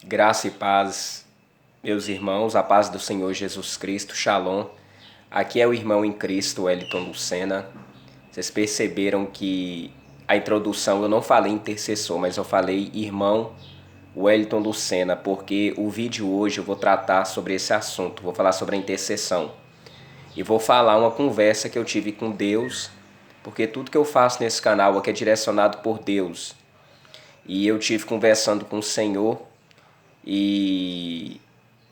Graça e paz, meus irmãos, a paz do Senhor Jesus Cristo, Shalom. Aqui é o irmão em Cristo, Wellington Lucena. Vocês perceberam que a introdução eu não falei intercessor, mas eu falei irmão Wellington Lucena, porque o vídeo hoje eu vou tratar sobre esse assunto, vou falar sobre a intercessão. E vou falar uma conversa que eu tive com Deus, porque tudo que eu faço nesse canal aqui é direcionado por Deus. E eu tive conversando com o Senhor e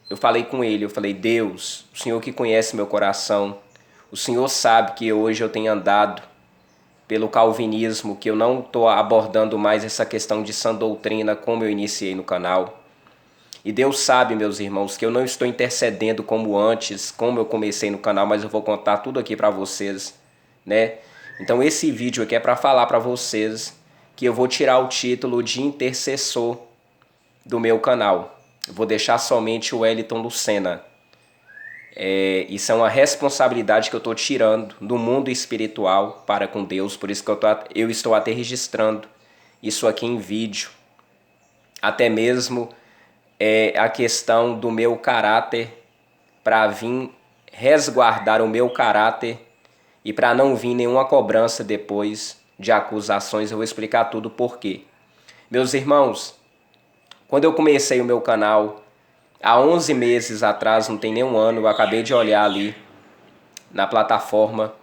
eu falei com ele, eu falei: Deus, o Senhor que conhece meu coração, o Senhor sabe que hoje eu tenho andado pelo calvinismo, que eu não estou abordando mais essa questão de sã doutrina como eu iniciei no canal. E Deus sabe, meus irmãos, que eu não estou intercedendo como antes, como eu comecei no canal, mas eu vou contar tudo aqui para vocês, né? Então esse vídeo aqui é para falar para vocês que eu vou tirar o título de intercessor do meu canal. Eu vou deixar somente o Wellington Lucena. Isso é uma responsabilidade que eu estou tirando do mundo espiritual para com Deus. Por isso que eu estou até registrando isso aqui em vídeo. Até mesmo a questão do meu caráter, para vir resguardar o meu caráter e para não vir nenhuma cobrança depois de acusações. Eu vou explicar tudo por quê. Meus irmãos, quando eu comecei o meu canal, há 11 meses atrás, não tem nem um ano, eu acabei de olhar ali na plataforma,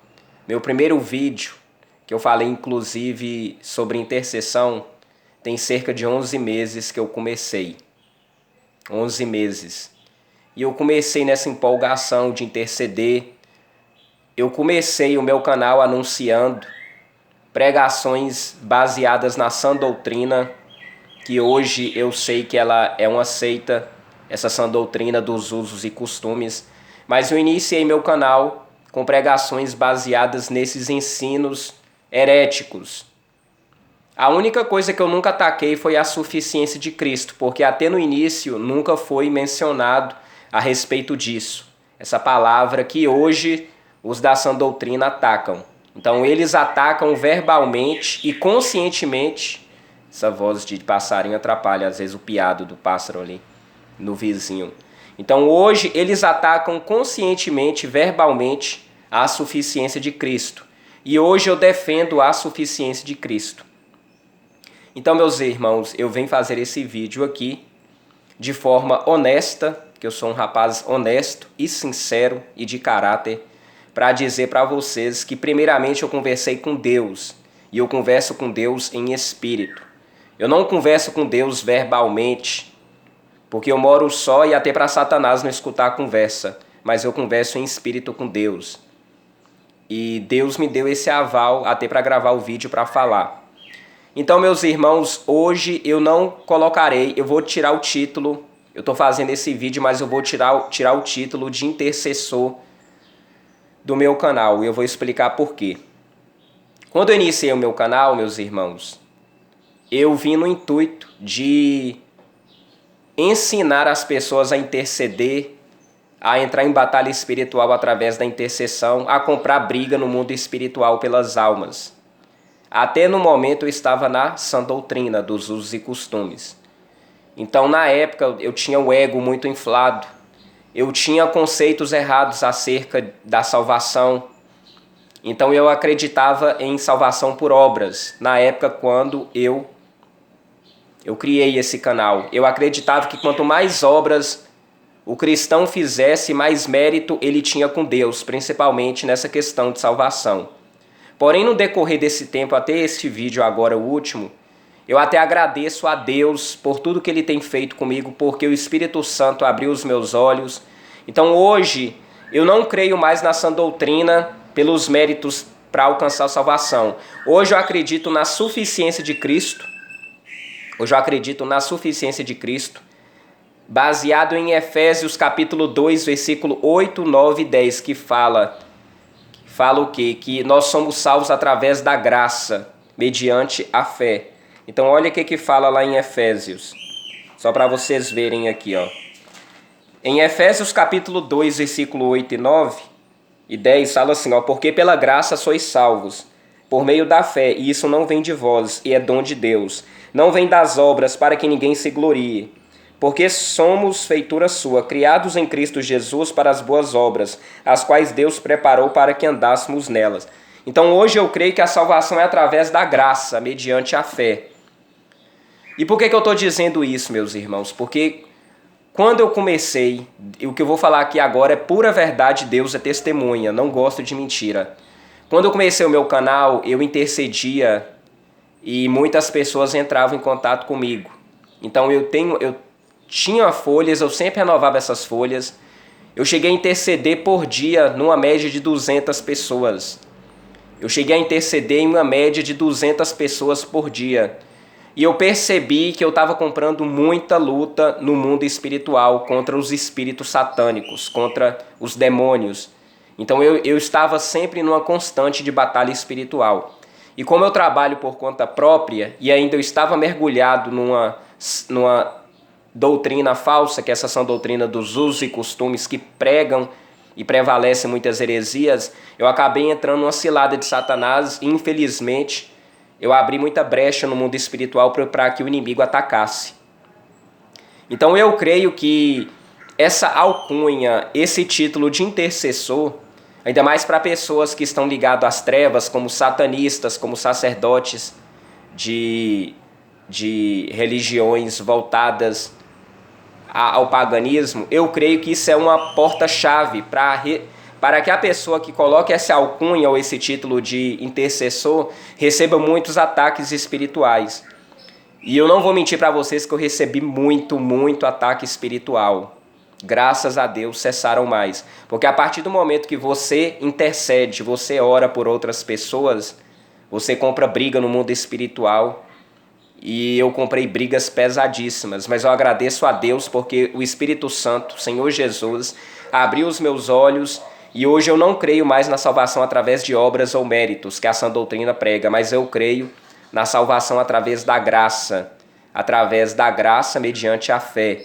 meu primeiro vídeo, que eu falei inclusive sobre intercessão, tem cerca de 11 meses que eu comecei. 11 meses. E eu comecei nessa empolgação de interceder. Eu comecei o meu canal anunciando pregações baseadas na sã doutrina, que hoje eu sei que ela é uma seita, essa sã doutrina dos usos e costumes, mas eu iniciei meu canal com pregações baseadas nesses ensinos heréticos. A única coisa que eu nunca ataquei foi a suficiência de Cristo, porque até no início nunca foi mencionado a respeito disso. Essa palavra que hoje os da sã doutrina atacam. Então eles atacam verbalmente e conscientemente. Essa voz de passarinho atrapalha às vezes o piado do pássaro ali no vizinho. Então hoje eles atacam conscientemente, verbalmente, a suficiência de Cristo. E hoje eu defendo a suficiência de Cristo. Então, meus irmãos, eu venho fazer esse vídeo aqui de forma honesta, que eu sou um rapaz honesto e sincero e de caráter, para dizer para vocês que primeiramente eu conversei com Deus, e eu converso com Deus em espírito. Eu não converso com Deus verbalmente, porque eu moro só e até para Satanás não escutar a conversa, mas eu converso em espírito com Deus. E Deus me deu esse aval até para gravar o vídeo para falar. Então, meus irmãos, hoje eu não colocarei, eu vou tirar o título, eu estou fazendo esse vídeo, mas eu vou tirar o título de intercessor do meu canal, e eu vou explicar por quê. Quando eu iniciei o meu canal, meus irmãos, eu vim no intuito de ensinar as pessoas a interceder, a entrar em batalha espiritual através da intercessão, a comprar briga no mundo espiritual pelas almas. Até no momento eu estava na sã doutrina dos usos e costumes. Então, na época, eu tinha o ego muito inflado. Eu tinha conceitos errados acerca da salvação. Então, eu acreditava em salvação por obras. Na época, quando eu criei esse canal, eu acreditava que quanto mais obras o cristão fizesse, mais mérito ele tinha com Deus, principalmente nessa questão de salvação. Porém, no decorrer desse tempo, até este vídeo agora, o último, eu até agradeço a Deus por tudo que Ele tem feito comigo, porque o Espírito Santo abriu os meus olhos. Então hoje, eu não creio mais na sã doutrina pelos méritos para alcançar a salvação. Hoje eu acredito na suficiência de Cristo. Hoje eu acredito na suficiência de Cristo, baseado em Efésios capítulo 2, versículo 8, 9 e 10, que fala o quê? Que nós somos salvos através da graça, mediante a fé. Então olha o que fala lá em Efésios. Só para vocês verem aqui, ó. Em Efésios capítulo 2, versículo 8 e 9 e 10, fala assim, ó: porque pela graça sois salvos, por meio da fé, e isso não vem de vós, e é dom de Deus. Não vem das obras, para que ninguém se glorie. porque somos feitura sua, criados em Cristo Jesus para as boas obras, as quais Deus preparou para que andássemos nelas. Então hoje eu creio que a salvação é através da graça, mediante a fé. E por que eu estou dizendo isso, meus irmãos? Porque quando eu comecei, e o que eu vou falar aqui agora é pura verdade, Deus é testemunha, não gosto de mentira. Quando eu comecei o meu canal, eu intercedia e muitas pessoas entravam em contato comigo. Então eu tinha folhas, eu sempre renovava essas folhas. Eu cheguei a interceder por dia numa média de 200 pessoas. Eu cheguei a interceder em uma média de 200 pessoas por dia. E eu percebi que eu estava comprando muita luta no mundo espiritual contra os espíritos satânicos, contra os demônios. Então eu estava sempre numa constante de batalha espiritual. E como eu trabalho por conta própria e ainda eu estava mergulhado numa doutrina falsa, que essa são doutrina dos usos e costumes que pregam e prevalecem muitas heresias, eu acabei entrando numa cilada de Satanás e infelizmente eu abri muita brecha no mundo espiritual para que o inimigo atacasse. Então eu creio que essa alcunha, esse título de intercessor, ainda mais para pessoas que estão ligadas às trevas, como satanistas, como sacerdotes de religiões voltadas ao paganismo, eu creio que isso é uma porta-chave para que a pessoa que coloque essa alcunha ou esse título de intercessor receba muitos ataques espirituais. E eu não vou mentir para vocês que eu recebi muito ataque espiritual. Graças a Deus cessaram mais. Porque a partir do momento que você intercede, você ora por outras pessoas, você compra briga no mundo espiritual. E eu comprei brigas pesadíssimas, mas eu agradeço a Deus porque o Espírito Santo, Senhor Jesus, abriu os meus olhos e hoje eu não creio mais na salvação através de obras ou méritos, que a sã doutrina prega, mas eu creio na salvação através da graça mediante a fé.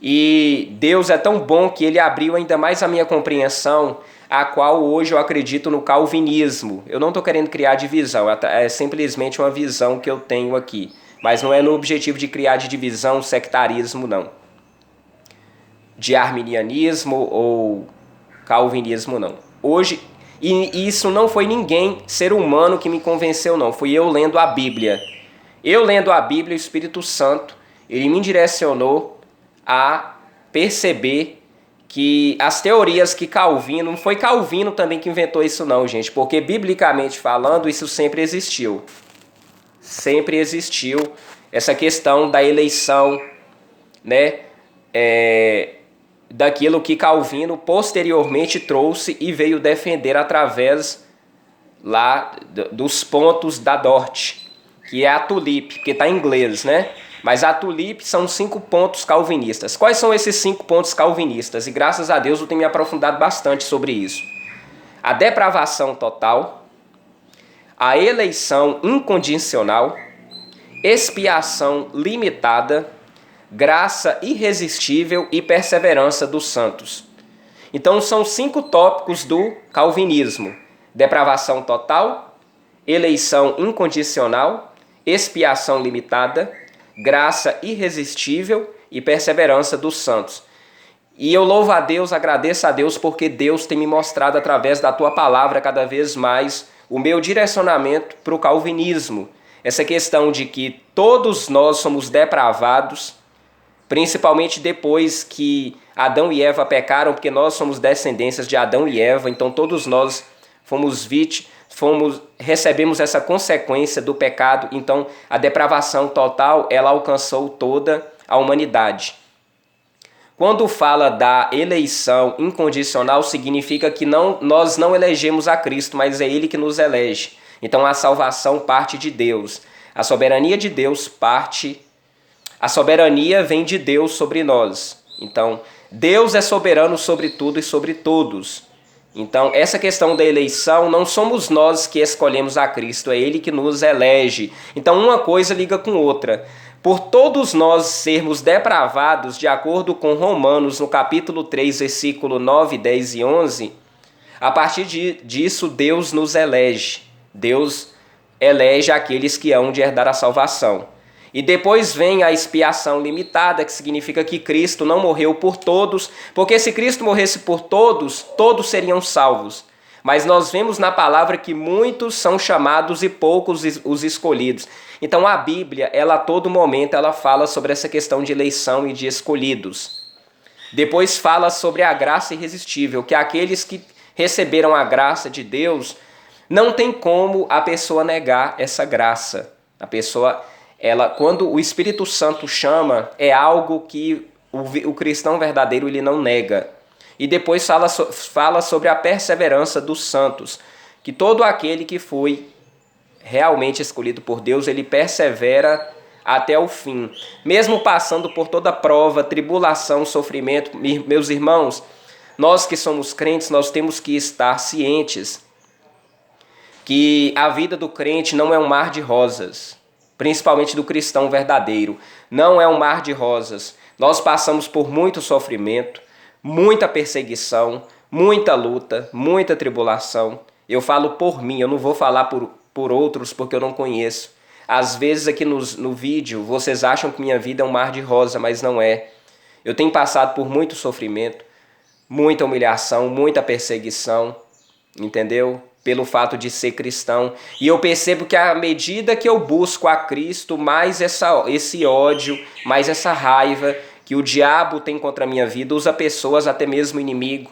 E Deus é tão bom que Ele abriu ainda mais a minha compreensão, a qual hoje eu acredito no calvinismo. Eu não estou querendo criar divisão, é simplesmente uma visão que eu tenho aqui. Mas não é no objetivo de criar de divisão, sectarismo, não. De arminianismo ou calvinismo, não. Hoje, e isso não foi ninguém, ser humano, que me convenceu, não. Fui eu lendo a Bíblia. Eu lendo a Bíblia, o Espírito Santo, ele me direcionou a perceber que as teorias que Calvino, não foi Calvino também que inventou isso não, gente, porque biblicamente falando isso sempre existiu. Sempre existiu essa questão da eleição, né, daquilo que Calvino posteriormente trouxe e veio defender através lá dos pontos da Dort, que é a Tulip, porque está em inglês, né? Mas a Tulip são 5 pontos calvinistas. Quais são esses 5 pontos calvinistas? E graças a Deus eu tenho me aprofundado bastante sobre isso. A depravação total, a eleição incondicional, expiação limitada, graça irresistível e perseverança dos santos. Então são 5 tópicos do calvinismo: depravação total, eleição incondicional, expiação limitada, graça irresistível e perseverança dos santos. E eu louvo a Deus, agradeço a Deus, porque Deus tem me mostrado através da tua palavra cada vez mais o meu direcionamento para o calvinismo. Essa questão de que todos nós somos depravados, principalmente depois que Adão e Eva pecaram, porque nós somos descendências de Adão e Eva, então todos nós fomos vítimas, recebemos essa consequência do pecado, então a depravação total, ela alcançou toda a humanidade. Quando fala da eleição incondicional, significa que nós não elegemos a Cristo, mas é Ele que nos elege. Então a salvação parte de Deus. A soberania de Deus a soberania vem de Deus sobre nós. Então Deus é soberano sobre tudo e sobre todos. Então, essa questão da eleição, não somos nós que escolhemos a Cristo, é Ele que nos elege. Então, uma coisa liga com outra. Por todos nós sermos depravados, de acordo com Romanos, no capítulo 3, versículo 9, 10 e 11, a partir disso, Deus nos elege. Deus elege aqueles que hão de herdar a salvação. E depois vem a expiação limitada, que significa que Cristo não morreu por todos, porque se Cristo morresse por todos, todos seriam salvos. Mas nós vemos na palavra que muitos são chamados e poucos os escolhidos. Então a Bíblia, ela a todo momento, ela fala sobre essa questão de eleição e de escolhidos. Depois fala sobre a graça irresistível, que aqueles que receberam a graça de Deus, não tem como a pessoa negar essa graça. A pessoa, quando o Espírito Santo chama, é algo que o cristão verdadeiro ele não nega. E depois fala sobre a perseverança dos santos, que todo aquele que foi realmente escolhido por Deus, ele persevera até o fim. Mesmo passando por toda prova, tribulação, sofrimento, meus irmãos, nós que somos crentes, nós temos que estar cientes que a vida do crente não é um mar de rosas, principalmente do cristão verdadeiro. Não é um mar de rosas. Nós passamos por muito sofrimento, muita perseguição, muita luta, muita tribulação. Eu falo por mim, eu não vou falar por outros porque eu não conheço. Às vezes aqui no vídeo vocês acham que minha vida é um mar de rosa, mas não é. Eu tenho passado por muito sofrimento, muita humilhação, muita perseguição, entendeu? Pelo fato de ser cristão. E eu percebo que à medida que eu busco a Cristo, mais esse ódio, mais essa raiva que o diabo tem contra a minha vida, usa pessoas, até mesmo inimigo,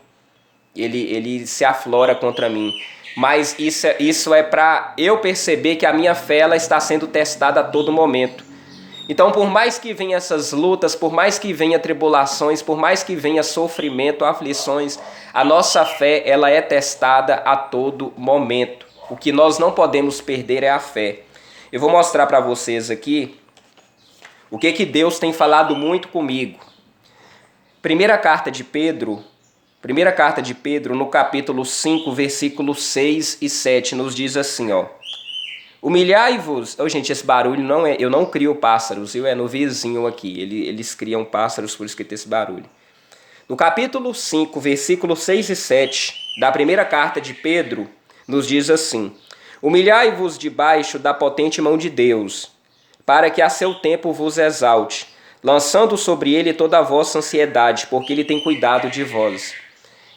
ele se aflora contra mim. Mas isso é para eu perceber que a minha fé ela está sendo testada a todo momento. Então, por mais que venham essas lutas, por mais que venham tribulações, por mais que venha sofrimento, aflições, a nossa fé ela é testada a todo momento. O que nós não podemos perder é a fé. Eu vou mostrar para vocês aqui o que Deus tem falado muito comigo. Primeira carta de Pedro, no capítulo 5, versículos 6 e 7, nos diz assim, ó. Humilhai-vos... Gente, esse barulho não é... Eu não crio pássaros, viu? É no vizinho aqui. Eles criam pássaros, por isso que tem esse barulho. No capítulo 5, versículos 6 e 7, da primeira carta de Pedro, nos diz assim. Humilhai-vos debaixo da potente mão de Deus, para que a seu tempo vos exalte, lançando sobre ele toda a vossa ansiedade, porque ele tem cuidado de vós.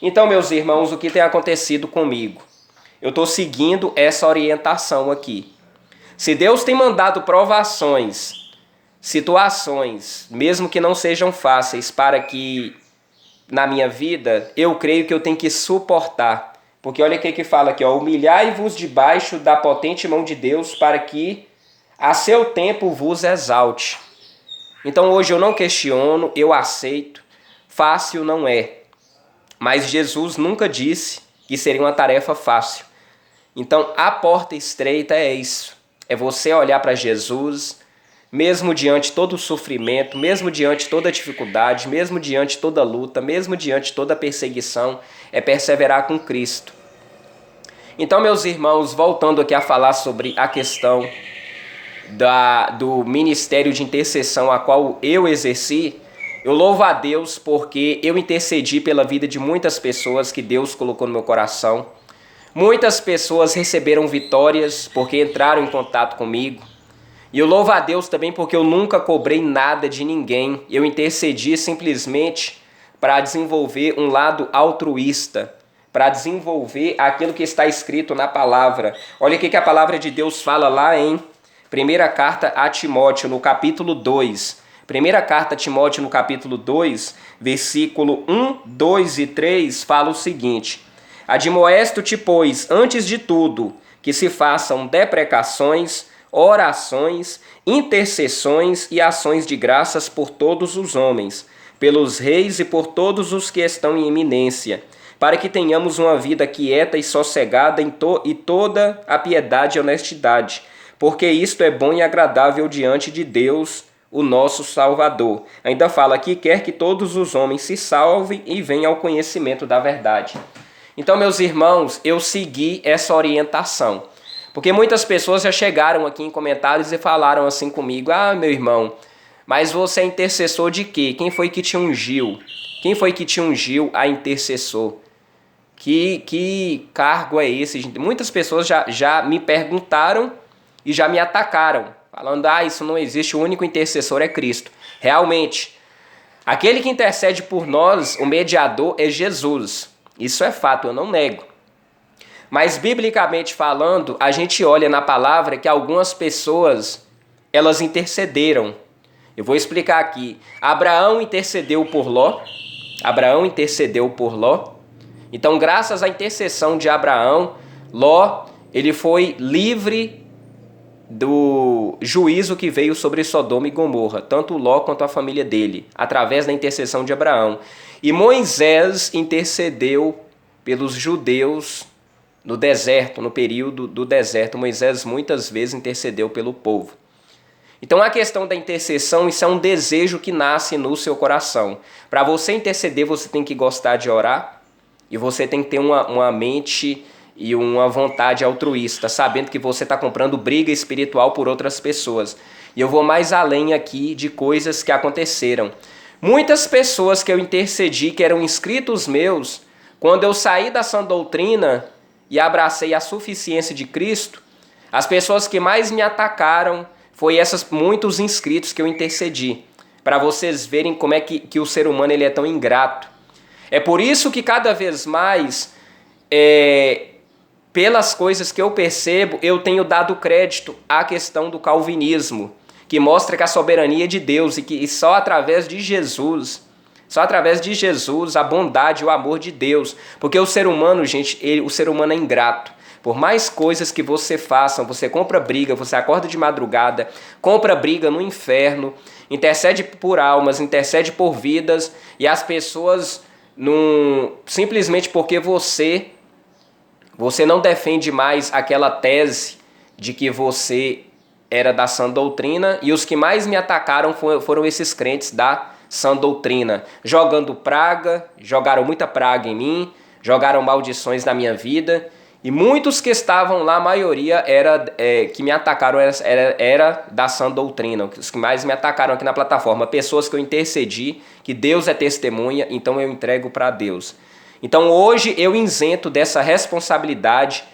Então, meus irmãos, o que tem acontecido comigo? Eu estou seguindo essa orientação aqui. Se Deus tem mandado provações, situações, mesmo que não sejam fáceis, para que na minha vida, eu creio que eu tenho que suportar. Porque olha o que fala aqui, ó, humilhai-vos debaixo da potente mão de Deus, para que a seu tempo vos exalte. Então hoje eu não questiono, eu aceito. Fácil não é. Mas Jesus nunca disse que seria uma tarefa fácil. Então a porta estreita é isso. É você olhar para Jesus, mesmo diante todo o sofrimento, mesmo diante toda a dificuldade, mesmo diante toda a luta, mesmo diante toda a perseguição, é perseverar com Cristo. Então, meus irmãos, voltando aqui a falar sobre a questão do ministério de intercessão a qual eu exerci, eu louvo a Deus porque eu intercedi pela vida de muitas pessoas que Deus colocou no meu coração. Muitas pessoas receberam vitórias porque entraram em contato comigo. E eu louvo a Deus também porque eu nunca cobrei nada de ninguém. Eu intercedi simplesmente para desenvolver um lado altruísta, para desenvolver aquilo que está escrito na palavra. Olha o que a palavra de Deus fala lá em Primeira Carta a Timóteo, no capítulo 2. Primeira Carta a Timóteo, no capítulo 2, versículo 1, 2 e 3, fala o seguinte. Admoesto-te, pois, antes de tudo, que se façam deprecações, orações, intercessões e ações de graças por todos os homens, pelos reis e por todos os que estão em eminência, para que tenhamos uma vida quieta e sossegada e toda a piedade e honestidade, porque isto é bom e agradável diante de Deus, o nosso Salvador. Ainda fala aqui, quer que todos os homens se salvem e venham ao conhecimento da verdade. Então, meus irmãos, eu segui essa orientação. Porque muitas pessoas já chegaram aqui em comentários e falaram assim comigo, ah, meu irmão, mas você é intercessor de quê? Quem foi que te ungiu? Quem foi que te ungiu a intercessor? Que cargo é esse? Muitas pessoas já me perguntaram e já me atacaram. falando, isso não existe, o único intercessor é Cristo. Realmente, aquele que intercede por nós, o mediador é Jesus. Isso é fato, eu não nego. Mas, biblicamente falando, a gente olha na palavra que algumas pessoas, elas intercederam. Eu vou explicar aqui. Abraão intercedeu por Ló. Abraão intercedeu por Ló. Então, graças à intercessão de Abraão, Ló, ele foi livre do juízo que veio sobre Sodoma e Gomorra, tanto Ló quanto a família dele, através da intercessão de Abraão. E Moisés intercedeu pelos judeus no deserto, no período do deserto. Moisés muitas vezes intercedeu pelo povo. Então a questão da intercessão, isso é um desejo que nasce no seu coração. Para você interceder, você tem que gostar de orar e você tem que ter uma mente e uma vontade altruísta, sabendo que você está comprando briga espiritual por outras pessoas. E eu vou mais além aqui de coisas que aconteceram. Muitas pessoas que eu intercedi, que eram inscritos meus, quando eu saí da sã doutrina e abracei a suficiência de Cristo, as pessoas que mais me atacaram foi muitos inscritos que eu intercedi, para vocês verem como é que o ser humano ele é tão ingrato. É por isso que cada vez mais, pelas coisas que eu percebo, eu tenho dado crédito à questão do calvinismo, que mostra que a soberania é de Deus e que só através de Jesus, a bondade e o amor de Deus, porque o ser humano, gente, o ser humano é ingrato. Por mais coisas que você faça, você compra briga, você acorda de madrugada, compra briga no inferno, intercede por almas, intercede por vidas, e as pessoas, simplesmente porque você não defende mais aquela tese de que você era da sã doutrina, e os que mais me atacaram foram esses crentes da sã doutrina, jogaram muita praga em mim, jogaram maldições na minha vida. E muitos que estavam lá, a maioria que me atacaram era da sã doutrina. Os que mais me atacaram aqui na plataforma, pessoas que eu intercedi, que Deus é testemunha, então eu entrego para Deus. Então hoje eu isento dessa responsabilidade.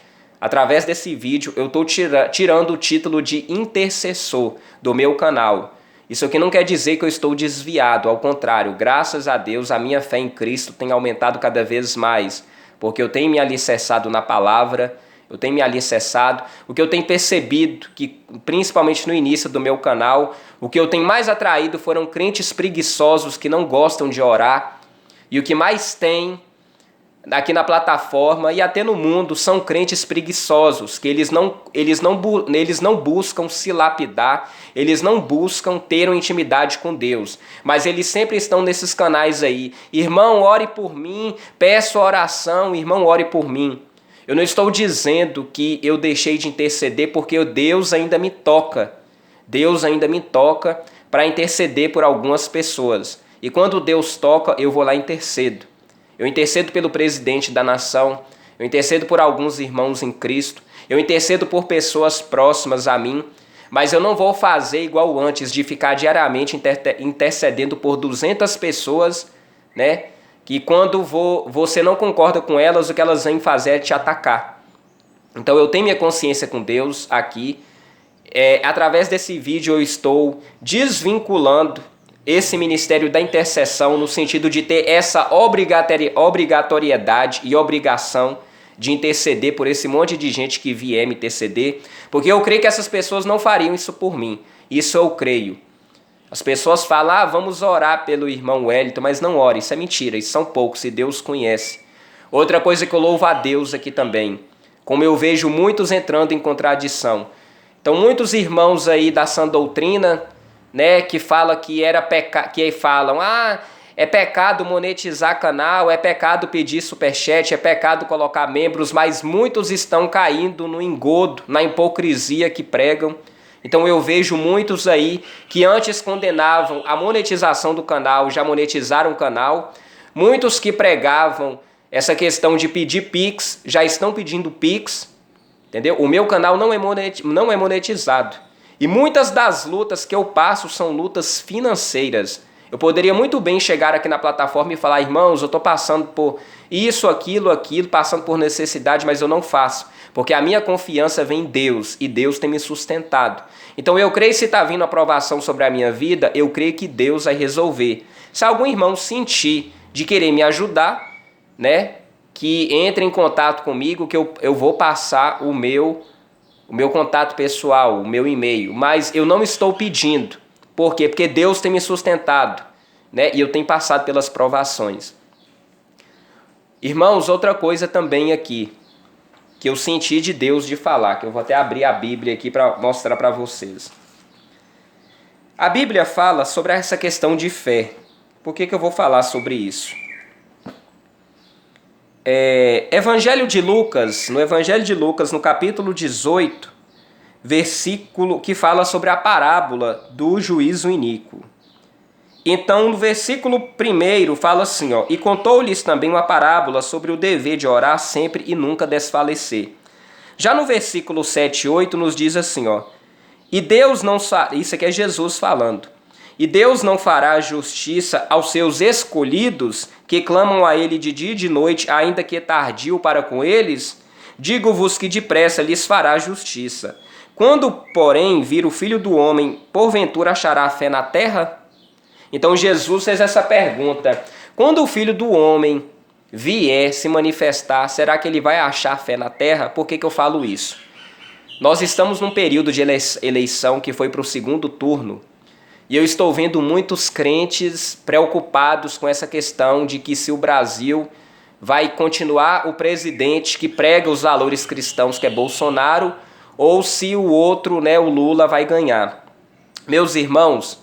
Através desse vídeo eu estou tirando o título de intercessor do meu canal. Isso aqui não quer dizer que eu estou desviado, ao contrário, graças a Deus a minha fé em Cristo tem aumentado cada vez mais. Porque eu tenho me alicerçado na palavra, o que eu tenho percebido, que principalmente no início do meu canal, o que eu tenho mais atraído foram crentes preguiçosos que não gostam de orar, e o que mais tem aqui na plataforma e até no mundo são crentes preguiçosos, que eles não buscam se lapidar, eles não buscam ter uma intimidade com Deus, mas eles sempre estão nesses canais aí. Irmão, ore por mim, peço oração, irmão, ore por mim. Eu não estou dizendo que eu deixei de interceder, porque Deus ainda me toca. Deus ainda me toca para interceder por algumas pessoas. E quando Deus toca, eu vou lá e intercedo. Eu intercedo pelo presidente da nação, eu intercedo por alguns irmãos em Cristo, eu intercedo por pessoas próximas a mim, mas eu não vou fazer igual antes de ficar diariamente intercedendo por 200 pessoas, né? Que quando você não concorda com elas, o que elas vêm fazer é te atacar. Então eu tenho minha consciência com Deus aqui. Através desse vídeo eu estou desvinculando esse ministério da intercessão no sentido de ter essa obrigatoriedade e obrigação de interceder por esse monte de gente que vier me interceder, porque eu creio que essas pessoas não fariam isso por mim. Isso eu creio. As pessoas falam, vamos orar pelo irmão Wellington, mas não ore, isso é mentira, isso são poucos, e Deus conhece. Outra coisa que eu louvo a Deus aqui também, como eu vejo muitos entrando em contradição. Então muitos irmãos aí da sã doutrina, né, que falam que é pecado monetizar canal, é pecado pedir superchat, é pecado colocar membros, mas muitos estão caindo no engodo, na hipocrisia que pregam. Então eu vejo muitos aí que antes condenavam a monetização do canal, já monetizaram o canal. Muitos que pregavam essa questão de pedir Pix, já estão pedindo Pix, entendeu? O meu canal não é monetizado. E muitas das lutas que eu passo são lutas financeiras. Eu poderia muito bem chegar aqui na plataforma e falar, irmãos, eu estou passando por isso, aquilo, passando por necessidade, mas eu não faço. porque a minha confiança vem em Deus e Deus tem me sustentado. Então eu creio que se está vindo aprovação sobre a minha vida, eu creio que Deus vai resolver. Se algum irmão sentir de querer me ajudar, né, que entre em contato comigo, que eu vou passar o meu contato pessoal, o meu e-mail, mas eu não estou pedindo. Por quê? Porque Deus tem me sustentado, né, e eu tenho passado pelas provações. Irmãos, outra coisa também aqui, que eu senti de Deus de falar, que eu vou até abrir a Bíblia aqui para mostrar para vocês. A Bíblia fala sobre essa questão de fé. Por que eu vou falar sobre isso? Evangelho de Lucas, no Evangelho de Lucas, no capítulo 18, versículo que fala sobre a parábola do juízo iníquo. Então, no versículo 1 fala assim, ó, e contou-lhes também uma parábola sobre o dever de orar sempre e nunca desfalecer. Já no versículo 7 e 8 nos diz assim, ó, e Deus não... Isso aqui é Jesus falando. E Deus não fará justiça aos seus escolhidos, que clamam a ele de dia e de noite, ainda que tardio para com eles? Digo-vos que depressa lhes fará justiça. Quando, porém, vir o Filho do Homem, porventura achará fé na terra? Então Jesus fez essa pergunta. Quando o Filho do Homem vier se manifestar, será que ele vai achar fé na terra? Por que eu falo isso? Nós estamos num período de eleição que foi para o segundo turno. E eu estou vendo muitos crentes preocupados com essa questão de que se o Brasil vai continuar o presidente que prega os valores cristãos, que é Bolsonaro, ou se o outro, né, o Lula, vai ganhar. Meus irmãos,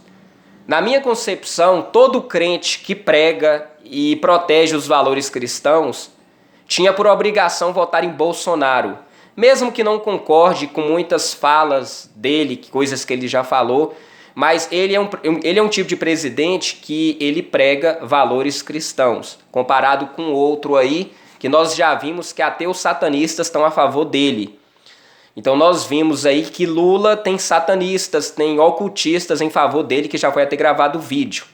na minha concepção, todo crente que prega e protege os valores cristãos tinha por obrigação votar em Bolsonaro, mesmo que não concorde com muitas falas dele, coisas que ele já falou, mas ele é um tipo de presidente que ele prega valores cristãos, comparado com outro aí, que nós já vimos que até os satanistas estão a favor dele. Então nós vimos aí que Lula tem satanistas, tem ocultistas em favor dele, que já foi até gravado vídeo.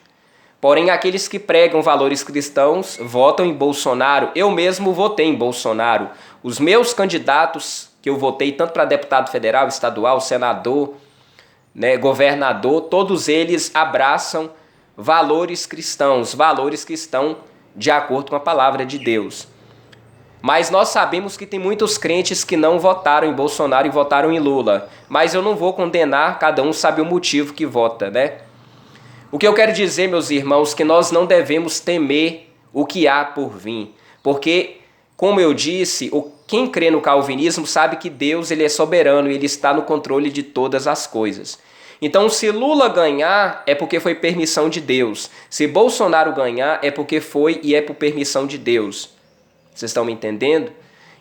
Porém, aqueles que pregam valores cristãos votam em Bolsonaro. Eu mesmo votei em Bolsonaro. Os meus candidatos que eu votei, tanto para deputado federal, estadual, senador, né, governador, todos eles abraçam valores cristãos, valores que estão de acordo com a palavra de Deus. Mas nós sabemos que tem muitos crentes que não votaram em Bolsonaro e votaram em Lula. Mas eu não vou condenar, cada um sabe o motivo que vota, né? O que eu quero dizer, meus irmãos, que nós não devemos temer o que há por vir. Porque, como eu disse, quem crê no calvinismo sabe que Deus ele é soberano e ele está no controle de todas as coisas. Então, se Lula ganhar, é porque foi permissão de Deus. Se Bolsonaro ganhar, é porque foi e é por permissão de Deus. Vocês estão me entendendo?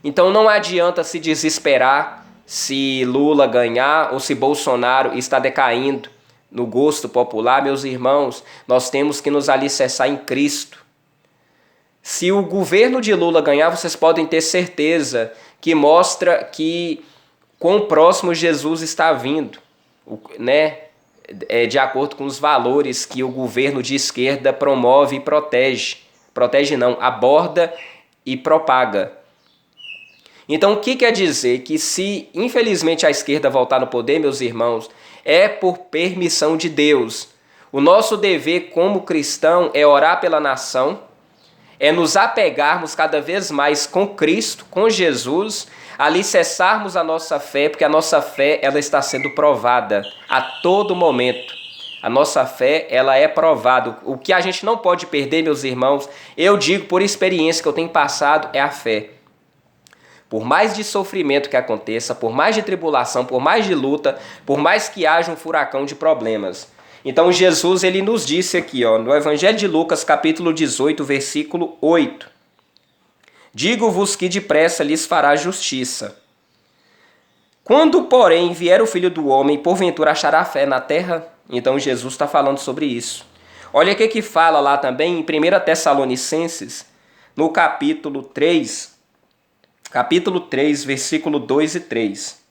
Então não adianta se desesperar se Lula ganhar ou se Bolsonaro está decaindo no gosto popular. Meus irmãos, nós temos que nos alicerçar em Cristo. Se o governo de Lula ganhar, vocês podem ter certeza que mostra que quão próximo Jesus está vindo, né? De acordo com os valores que o governo de esquerda promove e protege. Protege não, aborda e propaga. Então o que quer dizer? Que se infelizmente a esquerda voltar no poder, meus irmãos, é por permissão de Deus. O nosso dever como cristão é orar pela nação, é nos apegarmos cada vez mais com Cristo, com Jesus, alicerçarmos a nossa fé, porque a nossa fé ela está sendo provada a todo momento. A nossa fé, ela é provada. O que a gente não pode perder, meus irmãos, eu digo por experiência que eu tenho passado, é a fé. Por mais de sofrimento que aconteça, por mais de tribulação, por mais de luta, por mais que haja um furacão de problemas. Então Jesus, ele nos disse aqui, ó, no Evangelho de Lucas, capítulo 18, versículo 8. Digo-vos que depressa lhes fará justiça. Quando, porém, vier o Filho do Homem, porventura achará fé na terra? Então Jesus está falando sobre isso. Olha o que fala lá também em 1 Tessalonicenses, no capítulo 3, versículo 2 e 3.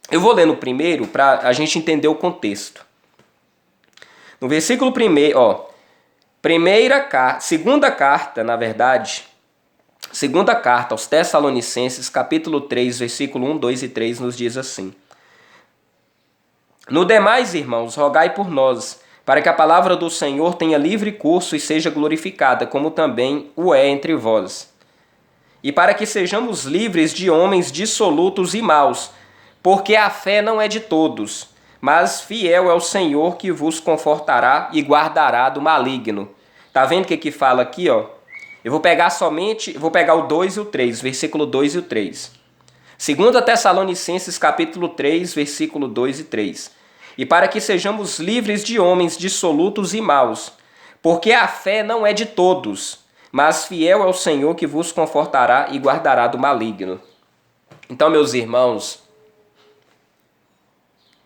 Eu vou ler no primeiro para a gente entender o contexto. No versículo 1, segunda carta, na verdade, Segunda carta aos Tessalonicenses, capítulo 3, versículo 1, 2 e 3, nos diz assim: No demais, irmãos, rogai por nós, para que a palavra do Senhor tenha livre curso e seja glorificada, como também o é entre vós. E para que sejamos livres de homens dissolutos e maus, porque a fé não é de todos, mas fiel é o Senhor que vos confortará e guardará do maligno. Tá vendo o que fala aqui, ó? Eu vou pegar o 2 e o 3, versículo 2 e o 3. 2 Tessalonicenses, capítulo 3, versículo 2 e 3. E para que sejamos livres de homens dissolutos e maus, porque a fé não é de todos, mas fiel é o Senhor que vos confortará e guardará do maligno. Então, meus irmãos,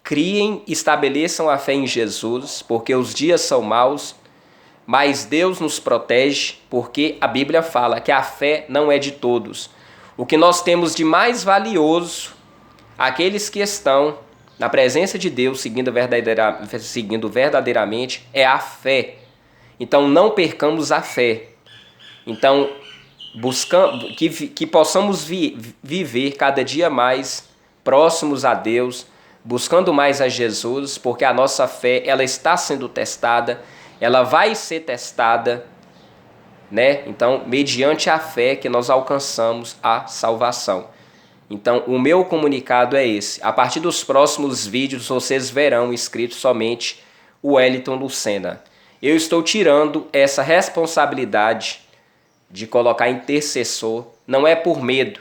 criem e estabeleçam a fé em Jesus, porque os dias são maus, mas Deus nos protege, porque a Bíblia fala que a fé não é de todos. O que nós temos de mais valioso, aqueles que estão na presença de Deus, seguindo verdadeiramente, é a fé. Então não percamos a fé. Então, que possamos viver cada dia mais próximos a Deus, buscando mais a Jesus, porque a nossa fé ela está sendo testada, ela vai ser testada, né? Então, mediante a fé que nós alcançamos a salvação. Então, o meu comunicado é esse. A partir dos próximos vídeos, vocês verão escrito somente o Wellington Lucena. Eu estou tirando essa responsabilidade de colocar intercessor, não é por medo,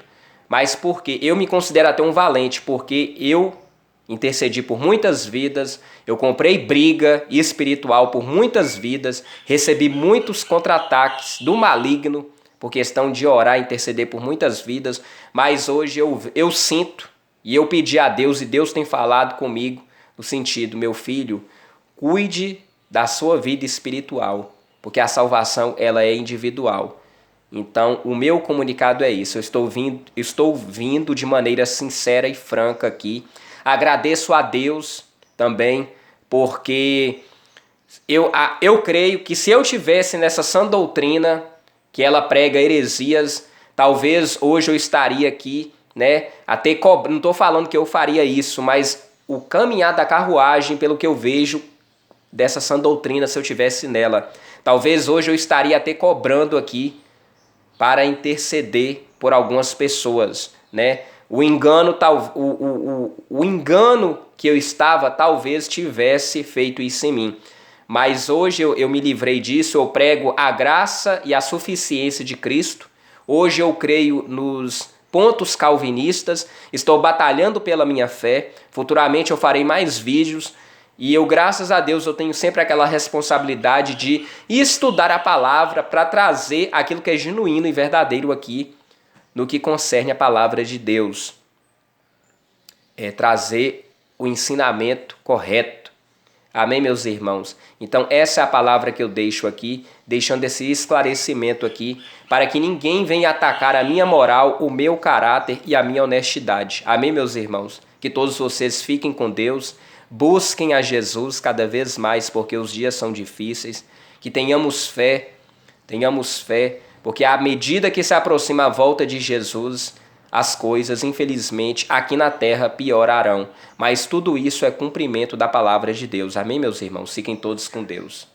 mas porque eu me considero até um valente, porque eu intercedi por muitas vidas, eu comprei briga espiritual por muitas vidas, recebi muitos contra-ataques do maligno, por questão de orar e interceder por muitas vidas, mas hoje eu sinto e eu pedi a Deus e Deus tem falado comigo no sentido, meu filho, cuide da sua vida espiritual, porque a salvação ela é individual. Então, o meu comunicado é isso. Eu estou vindo de maneira sincera e franca aqui. Agradeço a Deus também, porque eu creio que se eu tivesse nessa sã doutrina que ela prega heresias, talvez hoje eu estaria aqui, né? Não estou falando que eu faria isso, mas o caminhar da carruagem, pelo que eu vejo dessa sã doutrina, se eu tivesse nela, talvez hoje eu estaria até cobrando aqui para interceder por algumas pessoas, né? O engano que eu estava talvez tivesse feito isso em mim. Mas hoje eu me livrei disso, eu prego a graça e a suficiência de Cristo. Hoje eu creio nos pontos calvinistas, estou batalhando pela minha fé. Futuramente eu farei mais vídeos. E eu, graças a Deus, eu tenho sempre aquela responsabilidade de estudar a palavra para trazer aquilo que é genuíno e verdadeiro aqui no que concerne a palavra de Deus. É trazer o ensinamento correto. Amém, meus irmãos? Então essa é a palavra que eu deixo aqui, deixando esse esclarecimento aqui, para que ninguém venha atacar a minha moral, o meu caráter e a minha honestidade. Amém, meus irmãos? Que todos vocês fiquem com Deus. Busquem a Jesus cada vez mais, porque os dias são difíceis. Que tenhamos fé, porque à medida que se aproxima a volta de Jesus, as coisas, infelizmente, aqui na terra piorarão. Mas tudo isso é cumprimento da palavra de Deus. Amém, meus irmãos? Fiquem todos com Deus.